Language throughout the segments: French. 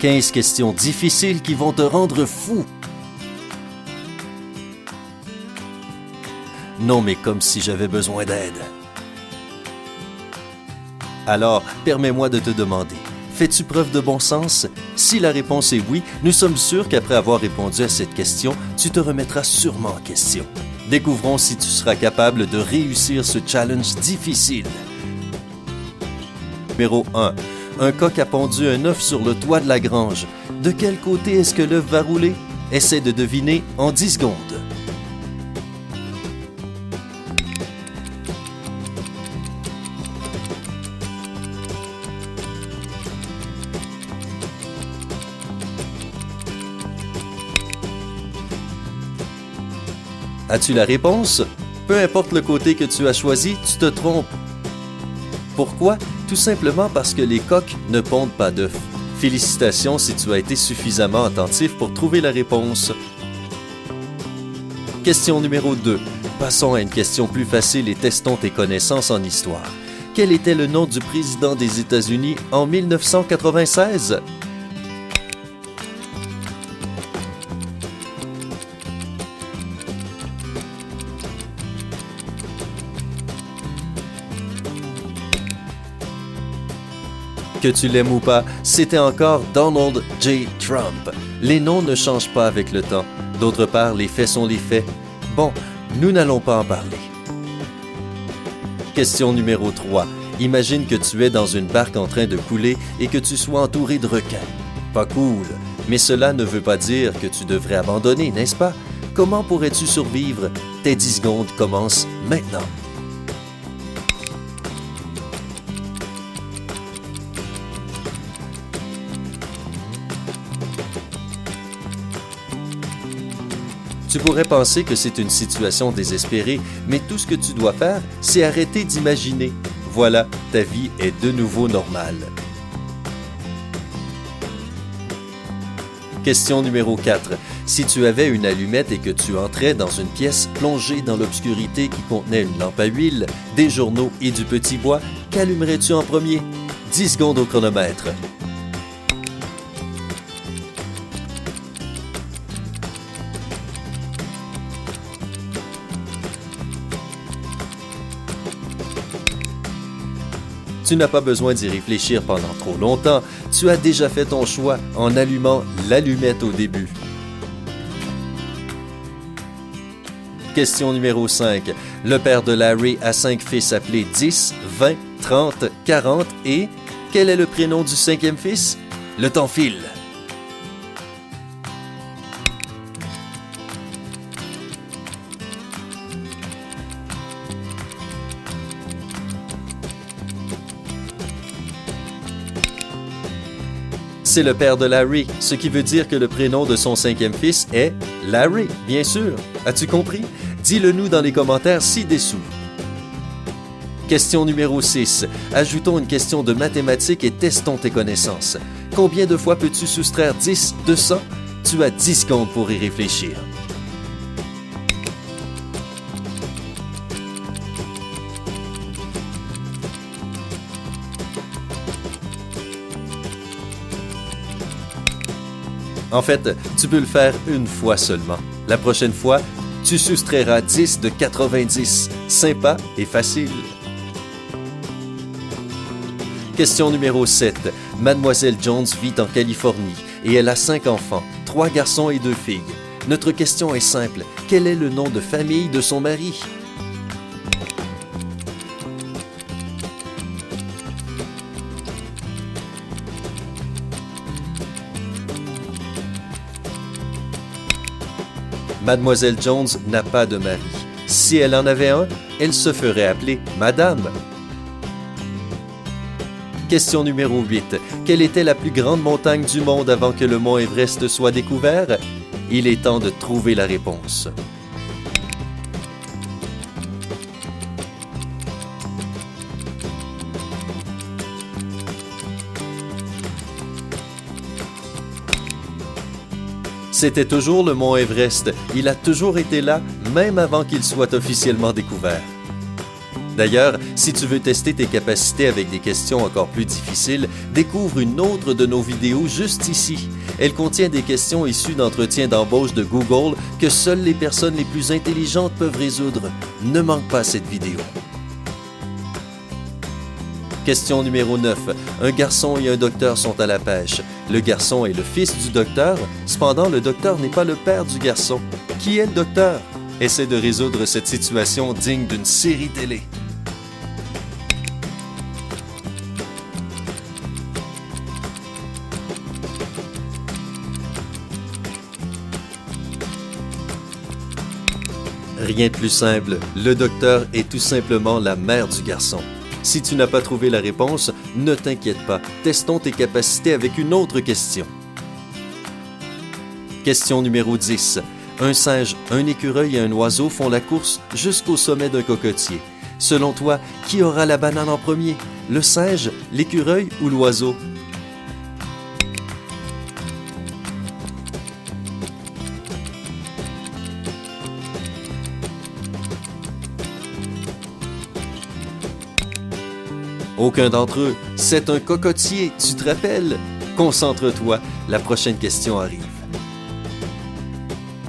15 questions difficiles qui vont te rendre fou. Non, mais comme si j'avais besoin d'aide. Alors, permets-moi de te demander, fais-tu preuve de bon sens? Si la réponse est oui, nous sommes sûrs qu'après avoir répondu à cette question, tu te remettras sûrement en question. Découvrons si tu seras capable de réussir ce challenge difficile. Numéro 1. Un coq a pondu un œuf sur le toit de la grange. De quel côté est-ce que l'œuf va rouler? Essaie de deviner en 10 secondes. As-tu la réponse? Peu importe le côté que tu as choisi, tu te trompes. Pourquoi? Tout simplement parce que les coqs ne pondent pas d'œufs. Félicitations si tu as été suffisamment attentif pour trouver la réponse. Question numéro 2. Passons à une question plus facile et testons tes connaissances en histoire. Quel était le nom du président des États-Unis en 1996? Que tu l'aimes ou pas, c'était encore Donald J. Trump. Les noms ne changent pas avec le temps. D'autre part, les faits sont les faits. Bon, nous n'allons pas en parler. Question numéro 3. Imagine que tu es dans une barque en train de couler et que tu sois entouré de requins. Pas cool, mais cela ne veut pas dire que tu devrais abandonner, n'est-ce pas? Comment pourrais-tu survivre? Tes 10 secondes commencent maintenant. Tu pourrais penser que c'est une situation désespérée, mais tout ce que tu dois faire, c'est arrêter d'imaginer. Voilà, ta vie est de nouveau normale. Question numéro 4. Si tu avais une allumette et que tu entrais dans une pièce plongée dans l'obscurité qui contenait une lampe à huile, des journaux et du petit bois, qu'allumerais-tu en premier? 10 secondes au chronomètre. Tu n'as pas besoin d'y réfléchir pendant trop longtemps. Tu as déjà fait ton choix en allumant l'allumette au début. Question numéro 5. Le père de Larry a 5 fils appelés 10, 20, 30, 40 et... Quel est le prénom du 5e fils? Le temps file. C'est le père de Larry, ce qui veut dire que le prénom de son 5e fils est Larry, bien sûr. As-tu compris? Dis-le nous dans les commentaires ci-dessous. Question numéro 6. Ajoutons une question de mathématiques et testons tes connaissances. Combien de fois peux-tu soustraire 10 de 100? Tu as 10 secondes pour y réfléchir. En fait, tu peux le faire une fois seulement. La prochaine fois, tu soustrairas 10 de 90. Sympa et facile. Question numéro 7. Mademoiselle Jones vit en Californie et elle a 5 enfants, 3 garçons et 2 filles. Notre question est simple. Quel est le nom de famille de son mari? Mademoiselle Jones n'a pas de mari. Si elle en avait un, elle se ferait appeler Madame. Question numéro 8. Quelle était la plus grande montagne du monde avant que le mont Everest soit découvert? Il est temps de trouver la réponse. C'était toujours le mont Everest. Il a toujours été là, même avant qu'il soit officiellement découvert. D'ailleurs, si tu veux tester tes capacités avec des questions encore plus difficiles, découvre une autre de nos vidéos juste ici. Elle contient des questions issues d'entretiens d'embauche de Google que seules les personnes les plus intelligentes peuvent résoudre. Ne manque pas cette vidéo. Question numéro 9. Un garçon et un docteur sont à la pêche. Le garçon est le fils du docteur, cependant le docteur n'est pas le père du garçon. Qui est le docteur? Essaie de résoudre cette situation digne d'une série télé. Rien de plus simple, le docteur est tout simplement la mère du garçon. Si tu n'as pas trouvé la réponse, ne t'inquiète pas, testons tes capacités avec une autre question. Question numéro 10. Un singe, un écureuil et un oiseau font la course jusqu'au sommet d'un cocotier. Selon toi, qui aura la banane en premier? Le singe, l'écureuil ou l'oiseau? Aucun d'entre eux. C'est un cocotier, tu te rappelles? Concentre-toi, la prochaine question arrive.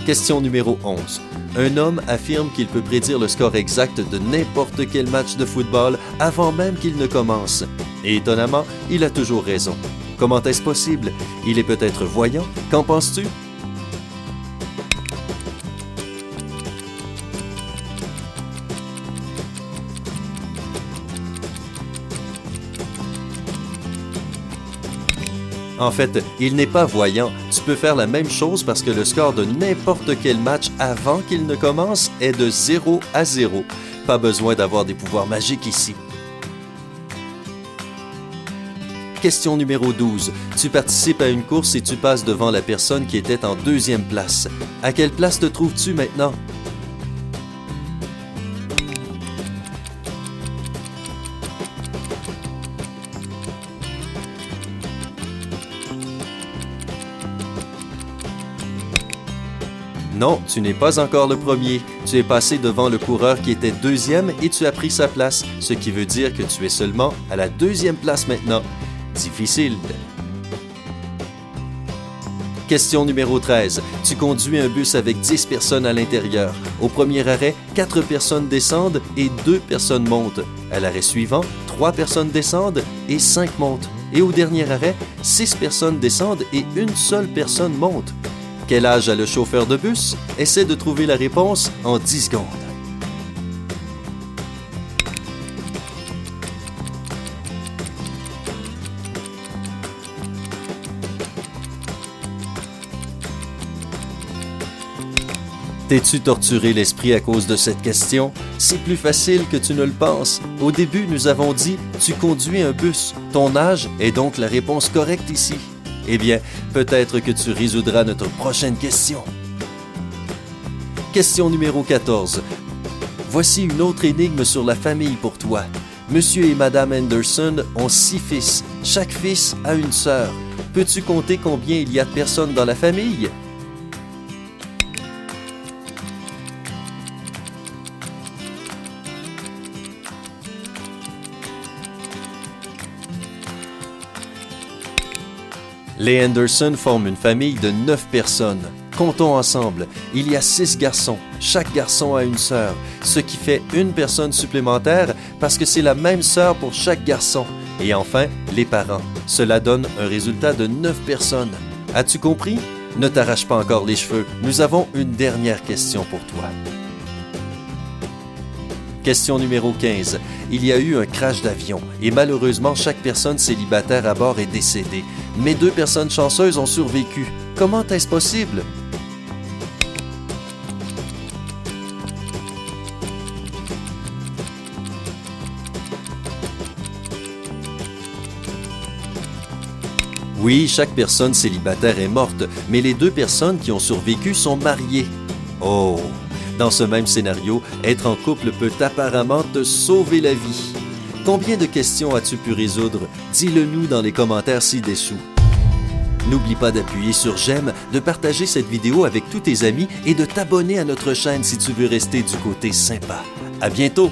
Question numéro 11. Un homme affirme qu'il peut prédire le score exact de n'importe quel match de football avant même qu'il ne commence. Et étonnamment, il a toujours raison. Comment est-ce possible? Il est peut-être voyant? Qu'en penses-tu? En fait, il n'est pas voyant. Tu peux faire la même chose parce que le score de n'importe quel match avant qu'il ne commence est de 0-0. Pas besoin d'avoir des pouvoirs magiques ici. Question numéro 12. Tu participes à une course et tu passes devant la personne qui était en deuxième place. À quelle place te trouves-tu maintenant? Non, tu n'es pas encore le premier. Tu es passé devant le coureur qui était deuxième et tu as pris sa place, ce qui veut dire que tu es seulement à la deuxième place maintenant. Difficile. Question numéro 13. Tu conduis un bus avec 10 personnes à l'intérieur. Au premier arrêt, 4 personnes descendent et 2 personnes montent. À l'arrêt suivant, 3 personnes descendent et 5 montent. Et au dernier arrêt, 6 personnes descendent et une seule personne monte. Quel âge a le chauffeur de bus? Essaie de trouver la réponse en 10 secondes. T'es-tu torturé l'esprit à cause de cette question? C'est plus facile que tu ne le penses. Au début, nous avons dit « Tu conduis un bus ». Ton âge est donc la réponse correcte ici. Eh bien, peut-être que tu résoudras notre prochaine question. Question numéro 14. Voici une autre énigme sur la famille pour toi. Monsieur et Madame Anderson ont 6 fils. Chaque fils a une sœur. Peux-tu compter combien il y a de personnes dans la famille? Les Anderson forment une famille de 9 personnes. Comptons ensemble. Il y a 6 garçons. Chaque garçon a une sœur, ce qui fait une personne supplémentaire parce que c'est la même sœur pour chaque garçon. Et enfin, les parents. Cela donne un résultat de 9 personnes. As-tu compris? Ne t'arrache pas encore les cheveux. Nous avons une dernière question pour toi. Question numéro 15. Il y a eu un crash d'avion et malheureusement, chaque personne célibataire à bord est décédée. Mais 2 personnes chanceuses ont survécu. Comment est-ce possible? Oui, chaque personne célibataire est morte, mais les 2 personnes qui ont survécu sont mariées. Oh! Dans ce même scénario, être en couple peut apparemment te sauver la vie. Combien de questions as-tu pu résoudre? Dis-le nous dans les commentaires ci-dessous. N'oublie pas d'appuyer sur j'aime, de partager cette vidéo avec tous tes amis et de t'abonner à notre chaîne si tu veux rester du côté sympa. À bientôt!